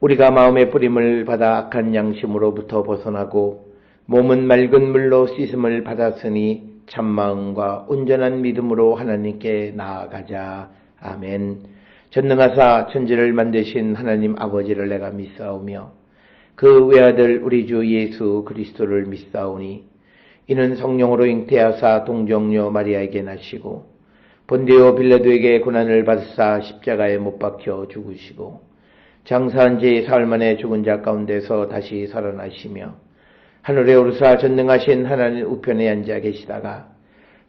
우리가 마음의 뿌림을 받아 악한 양심으로부터 벗어나고 몸은 맑은 물로 씻음을 받았으니 참마음과 온전한 믿음으로 하나님께 나아가자. 아멘. 전능하사 천지를 만드신 하나님 아버지를 내가 믿사오며 그 외아들 우리 주 예수 그리스도를 믿사오니 이는 성령으로 잉태하사 동정녀 마리아에게 나시고 본디오 빌라도에게 고난을 받으사 십자가에 못 박혀 죽으시고 장사한 지 사흘 만에 죽은 자 가운데서 다시 살아나시며 하늘에 오르사 전능하신 하나님 우편에 앉아 계시다가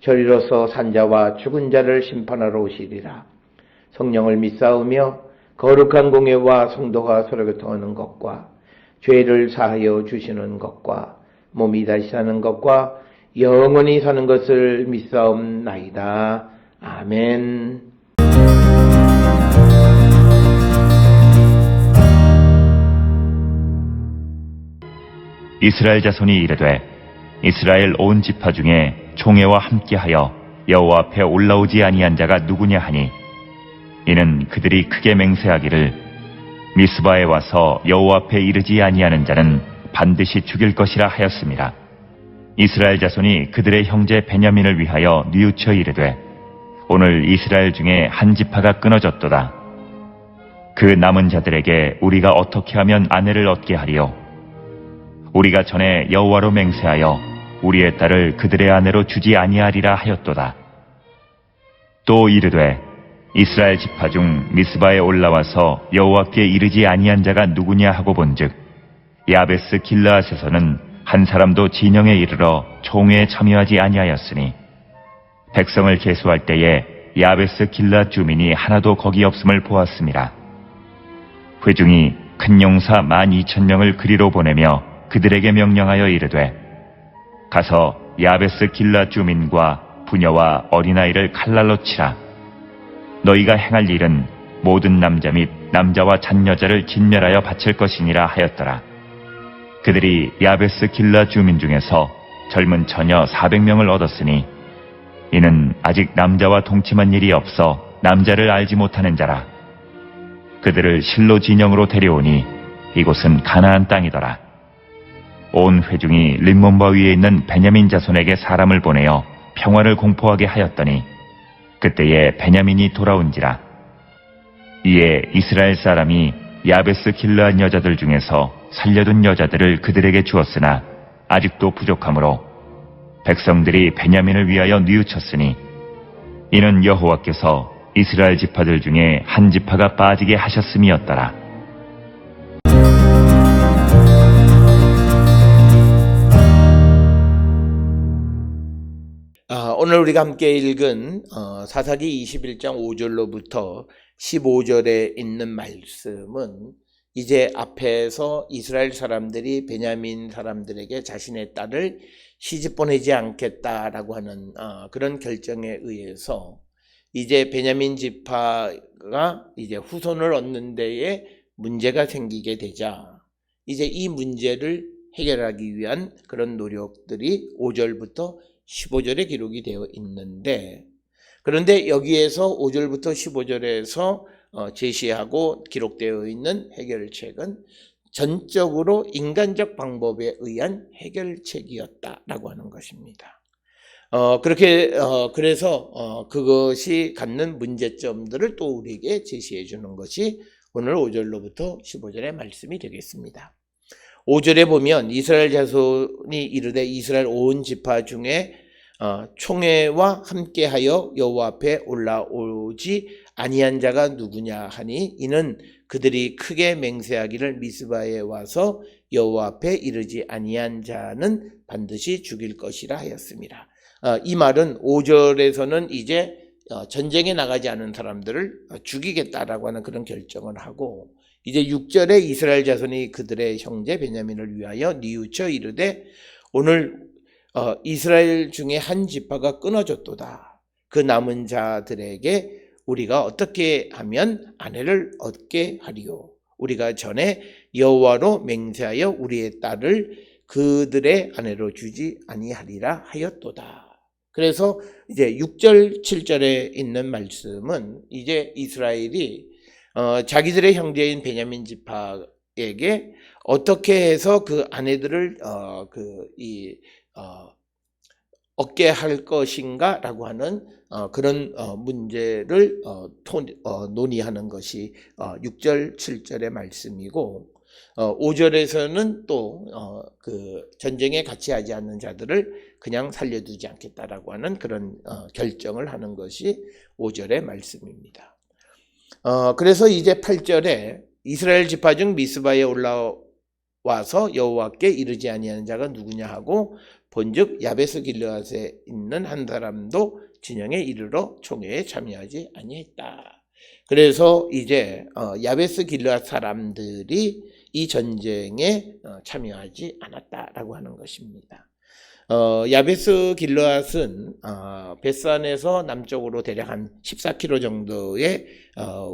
저리로서 산자와 죽은 자를 심판하러 오시리라. 성령을 믿사오며 거룩한 공예와 성도가 서로 교통하는 것과 죄를 사하여 주시는 것과 몸이 다시 사는 것과 영원히 사는 것을 믿사옵나이다. 아멘. 이스라엘 자손이 이르되 이스라엘 온 지파 중에 총회와 함께하여 여호와 앞에 올라오지 아니한 자가 누구냐 하니 이는 그들이 크게 맹세하기를 미스바에 와서 여호와 앞에 이르지 아니하는 자는 반드시 죽일 것이라 하였습니다. 이스라엘 자손이 그들의 형제 베냐민을 위하여 뉘우쳐 이르되 오늘 이스라엘 중에 한 지파가 끊어졌도다. 그 남은 자들에게 우리가 어떻게 하면 아내를 얻게 하리요? 우리가 전에 여호와로 맹세하여 우리의 딸을 그들의 아내로 주지 아니하리라 하였도다. 또 이르되 이스라엘 지파 중 미스바에 올라와서 여호와께 이르지 아니한 자가 누구냐 하고 본즉 야베스 길르앗에서는 한 사람도 진영에 이르러 총회에 참여하지 아니하였으니 백성을 계수할 때에 야베스 길르앗 주민이 하나도 거기 없음을 보았습니다. 회중이 큰 용사 12,000명을 그리로 보내며 그들에게 명령하여 이르되 가서 야베스 길르앗 주민과 부녀와 어린아이를 칼날로 치라. 너희가 행할 일은 모든 남자 및 남자와 잔여자를 진멸하여 바칠 것이니라 하였더라. 그들이 야베스 길르앗 주민 중에서 젊은 처녀 400명을 얻었으니 이는 아직 남자와 동침한 일이 없어 남자를 알지 못하는 자라. 그들을 실로 진영으로 데려오니 이곳은 가나안 땅이더라. 온 회중이 림몬바 위에 있는 베냐민 자손에게 사람을 보내어 평화를 공포하게 하였더니 그때에 베냐민이 돌아온지라. 이에 이스라엘 사람이 야베스 길르앗 여자들 중에서 살려둔 여자들을 그들에게 주었으나 아직도 부족하므로 백성들이 베냐민을 위하여 뉘우쳤으니 이는 여호와께서 이스라엘 지파들 중에 한 지파가 빠지게 하셨음이었더라. 오늘 우리가 함께 읽은 사사기 21장 5절로부터 15절에 있는 말씀은 이제 앞에서 이스라엘 사람들이 베냐민 사람들에게 자신의 딸을 시집 보내지 않겠다라고 하는 그런 결정에 의해서 이제 베냐민 지파가 이제 후손을 얻는 데에 문제가 생기게 되자 이제 이 문제를 해결하기 위한 그런 노력들이 5절부터 15절에 기록이 되어 있는데 그런데 여기에서 5절부터 15절에서 제시하고 기록되어 있는 해결책은 전적으로 인간적 방법에 의한 해결책이었다라고 하는 것입니다. 그래서 그것이 갖는 문제점들을 또 우리에게 제시해 주는 것이 오늘 5절로부터 15절의 말씀이 되겠습니다. 5절에 보면 이스라엘 자손이 이르되 이스라엘 온 지파 중에 총회와 함께하여 여호와 앞에 올라오지 아니한 자가 누구냐 하니 이는 그들이 크게 맹세하기를 미스바에 와서 여호와 앞에 이르지 아니한 자는 반드시 죽일 것이라 하였습니다. 이 말은 5절에서는 이제 전쟁에 나가지 않은 사람들을 죽이겠다라고 하는 그런 결정을 하고 이제 6절에 이스라엘 자손이 그들의 형제 베냐민을 위하여 뉘우쳐 이르되 오늘 이스라엘 중에 한 지파가 끊어졌도다. 그 남은 자들에게 우리가 어떻게 하면 아내를 얻게 하리요? 우리가 전에 여호와로 맹세하여 우리의 딸을 그들의 아내로 주지 아니하리라 하였도다. 그래서 이제 6절, 7절에 있는 말씀은 이제 이스라엘이 자기들의 형제인 베냐민 지파 에게 어떻게 해서 그 아내들을 얻게 할 것인가라고 하는 그런 문제를 논의하는 것이 6절, 7절의 말씀이고 5절에서는 또 그 전쟁에 같이 하지 않는 자들을 그냥 살려두지 않겠다라고 하는 그런 결정을 하는 것이 5절의 말씀입니다. 그래서 이제 8절에 이스라엘 지파 중 미스바에 올라와서 여호와께 이르지 아니하는 자가 누구냐 하고 본즉 야베스 길르앗에 있는 한 사람도 진영에 이르러 총회에 참여하지 아니했다. 그래서 이제 야베스 길르앗 사람들이 이 전쟁에 참여하지 않았다라고 하는 것입니다. 야베스 길르앗은 베스안에서 남쪽으로 대략 한 14km 정도에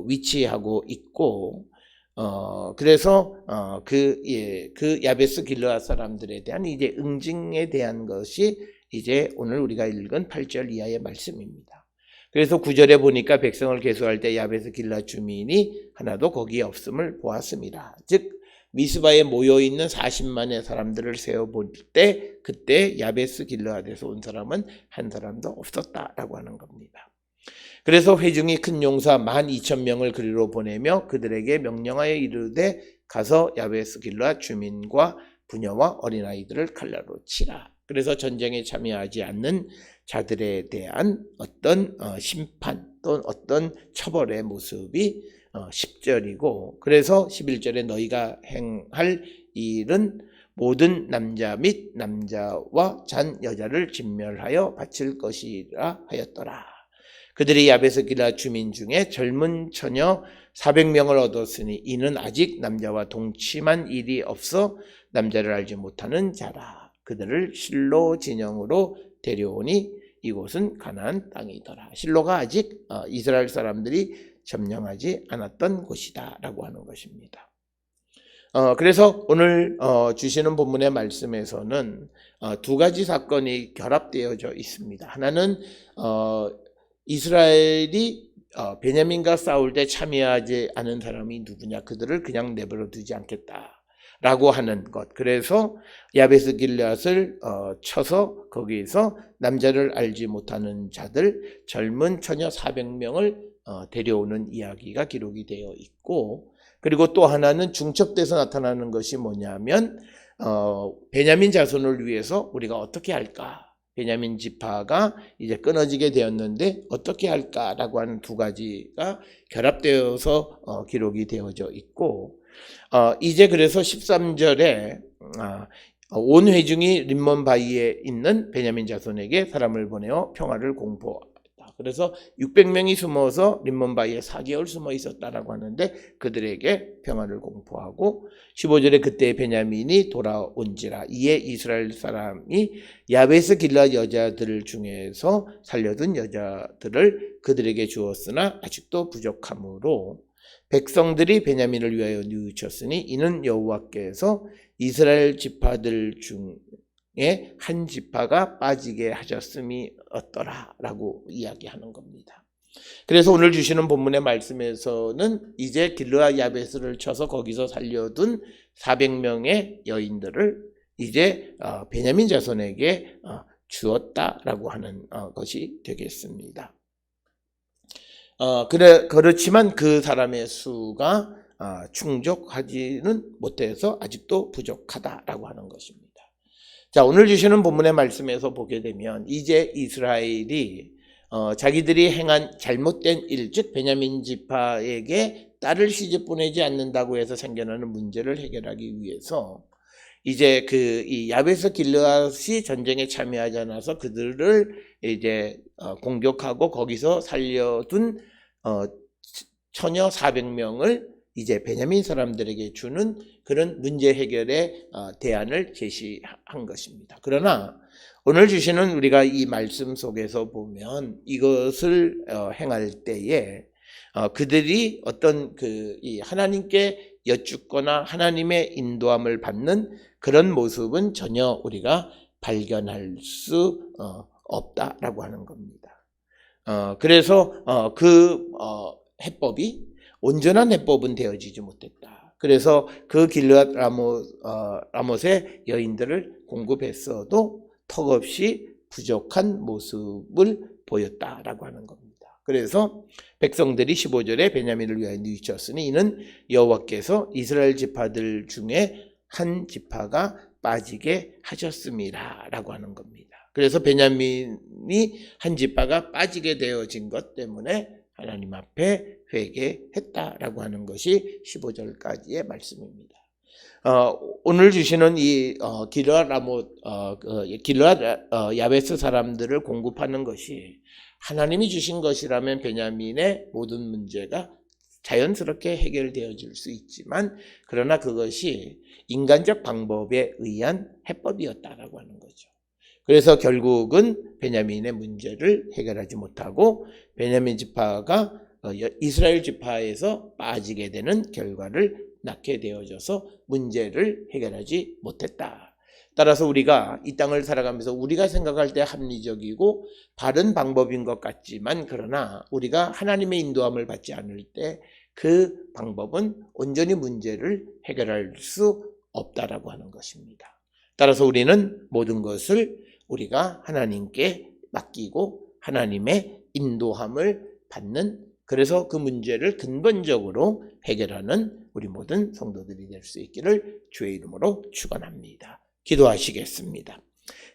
위치하고 있고 그래서 그 야베스 길르앗 사람들에 대한 이제 응징에 대한 것이 이제 오늘 우리가 읽은 8절 이하의 말씀입니다. 그래서 9절에 보니까 백성을 계수할 때 야베스 길르앗 주민이 하나도 거기에 없음을 보았습니다. 즉 미스바에 모여있는 40만의 사람들을 세어볼 때 그때 야베스 길르앗에서 온 사람은 한 사람도 없었다라고 하는 겁니다. 그래서 회중이 큰 용사 12,000명을 그리로 보내며 그들에게 명령하여 이르되 가서 야베스 길르앗 주민과 부녀와 어린아이들을 칼날로 치라. 그래서 전쟁에 참여하지 않는 자들에 대한 어떤 심판 또는 어떤 처벌의 모습이 10절이고 그래서 11절에 너희가 행할 일은 모든 남자 및 남자와 잔 여자를 진멸하여 바칠 것이라 하였더라. 그들이 야베스 길르앗 주민 중에 젊은 처녀 400명을 얻었으니 이는 아직 남자와 동침한 일이 없어 남자를 알지 못하는 자라. 그들을 실로 진영으로 데려오니 이곳은 가나안 땅이더라. 실로가 아직 이스라엘 사람들이 점령하지 않았던 곳이다 라고 하는 것입니다. 그래서 오늘 주시는 본문의 말씀에서는 두 가지 사건이 결합되어져 있습니다. 하나는 이스라엘이 베냐민과 싸울 때 참여하지 않은 사람이 누구냐, 그들을 그냥 내버려 두지 않겠다라고 하는 것. 그래서 야베스 길르앗을 쳐서 거기에서 남자를 알지 못하는 자들 젊은 처녀 400명을 데려오는 이야기가 기록이 되어 있고, 그리고 또 하나는 중첩돼서 나타나는 것이 뭐냐면 베냐민 자손을 위해서 우리가 어떻게 할까, 베냐민 지파가 이제 끊어지게 되었는데 어떻게 할까라고 하는 두 가지가 결합되어서 기록이 되어져 있고, 이제 그래서 13절에 온 회중이 림몬 바위에 있는 베냐민 자손에게 사람을 보내어 평화를 공포하다. 그래서 600명이 숨어서 림몬 바위에 4개월 숨어 있었다라고 하는데 그들에게 평화를 공포하고, 15절에 그때 베냐민이 돌아온지라 이에 이스라엘 사람이 야베스 길르앗 여자들 중에서 살려둔 여자들을 그들에게 주었으나 아직도 부족하므로 백성들이 베냐민을 위하여 뉘우쳤으니 이는 여호와께서 이스라엘 지파들 중에 한 지파가 빠지게 하셨음이 어떠라라고 이야기하는 겁니다. 그래서 오늘 주시는 본문의 말씀에서는 이제 길르앗 야베스를 쳐서 거기서 살려둔 400명의 여인들을 이제 베냐민 자손에게 주었다라고 하는 것이 되겠습니다. 그렇지만 그 사람의 수가 충족하지는 못해서 아직도 부족하다라고 하는 것입니다. 자, 오늘 주시는 본문의 말씀에서 보게 되면 이제 이스라엘이 자기들이 행한 잘못된 일, 즉 베냐민 지파에게 딸을 시집 보내지 않는다고 해서 생겨나는 문제를 해결하기 위해서 이제 이 야베스 길르앗이 전쟁에 참여하지 않아서 그들을 이제 공격하고 거기서 살려둔 처녀 400명을 이제 베냐민 사람들에게 주는 그런 문제 해결의 대안을 제시한 것입니다. 그러나 오늘 주시는 우리가 이 말씀 속에서 보면 이것을 행할 때에 그들이 어떤 이 하나님께 여쭙거나 하나님의 인도함을 받는 그런 모습은 전혀 우리가 발견할 수 없다라고 하는 겁니다. 그래서 그 해법이 온전한 해법은 되어지지 못했다. 그래서 그 길르앗 라못의 여인들을 공급했어도 턱없이 부족한 모습을 보였다라고 하는 겁니다. 그래서 백성들이 15절에 베냐민을 위하여 뉘우쳤으니 이는 여호와께서 이스라엘 지파들 중에 한 지파가 빠지게 하셨습니다 라고 하는 겁니다. 그래서 베냐민이 한 지파가 빠지게 되어진 것 때문에 하나님 앞에 회개했다라고 하는 것이 15절까지의 말씀입니다. 오늘 주시는 이 길르앗 야베스 사람들을 공급하는 것이 하나님이 주신 것이라면 베냐민의 모든 문제가 자연스럽게 해결되어질 수 있지만 그러나 그것이 인간적 방법에 의한 해법이었다라고 하는 거죠. 그래서 결국은 베냐민의 문제를 해결하지 못하고 베냐민 지파가 이스라엘 지파에서 빠지게 되는 결과를 낳게 되어져서 문제를 해결하지 못했다. 따라서 우리가 이 땅을 살아가면서 우리가 생각할 때 합리적이고 바른 방법인 것 같지만 그러나 우리가 하나님의 인도함을 받지 않을 때 그 방법은 온전히 문제를 해결할 수 없다라고 하는 것입니다. 따라서 우리는 모든 것을 우리가 하나님께 맡기고 하나님의 인도함을 받는, 그래서 그 문제를 근본적으로 해결하는 우리 모든 성도들이 될 수 있기를 주의 이름으로 축원합니다. 기도하시겠습니다.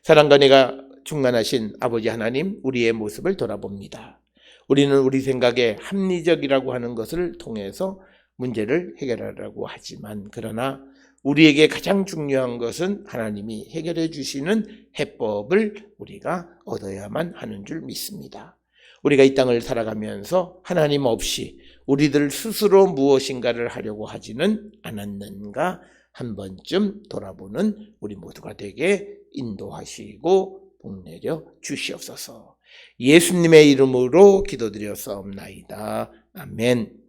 사랑과 은혜가 충만하신 아버지 하나님, 우리의 모습을 돌아봅니다. 우리는 우리 생각에 합리적이라고 하는 것을 통해서 문제를 해결하려고 하지만 그러나 우리에게 가장 중요한 것은 하나님이 해결해 주시는 해법을 우리가 얻어야만 하는 줄 믿습니다. 우리가 이 땅을 살아가면서 하나님 없이 우리들 스스로 무엇인가를 하려고 하지는 않았는가 한 번쯤 돌아보는 우리 모두가 되게 인도하시고 복내려 주시옵소서. 예수님의 이름으로 기도드렸사옵나이다. 아멘.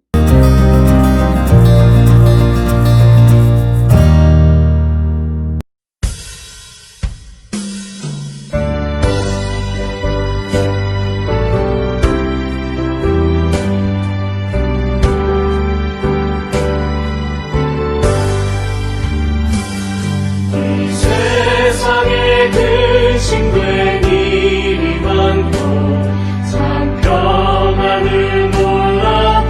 세상에 근심된 일이 많고 참 평안을 몰라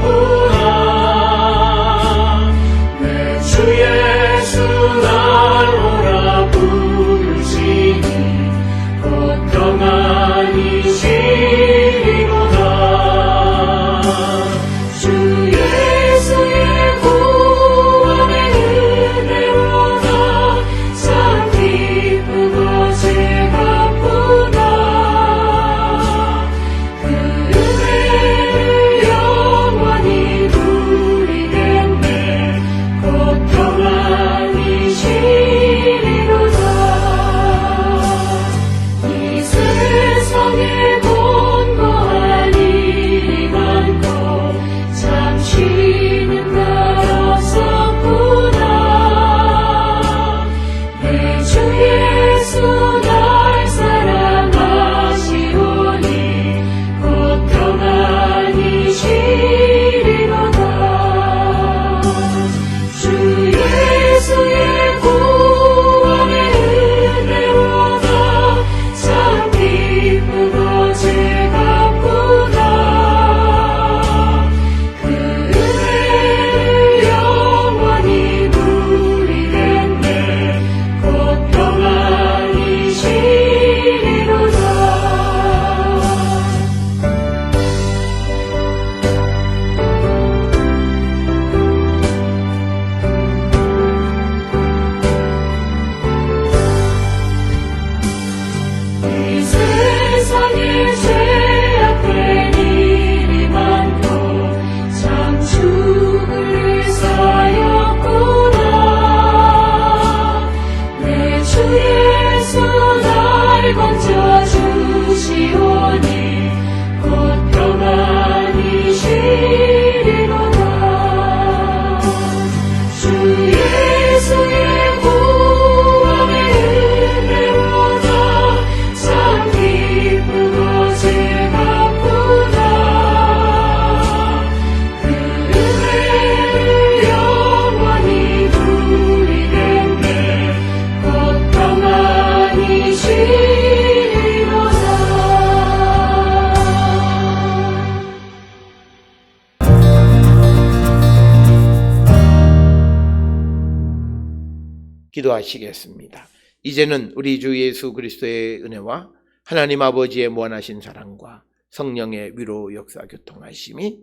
기도하시겠습니다. 이제는 우리 주 예수 그리스도의 은혜와 하나님 아버지의 무한하신 사랑과 성령의 위로 역사 교통하심이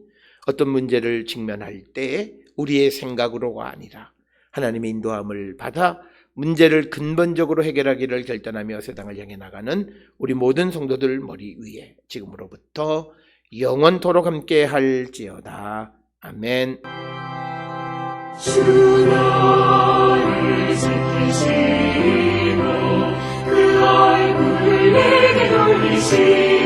어떤 문제를 직면할 때에 우리의 생각으로가 아니라 하나님의 인도함을 받아 문제를 근본적으로 해결하기를 결단하며 세상을 향해 나가는 우리 모든 성도들 머리 위에 지금으로부터 영원토록 함께 할지어다. 아멘. 주 나를 지키시고 그 얼굴을 내게 돌리시고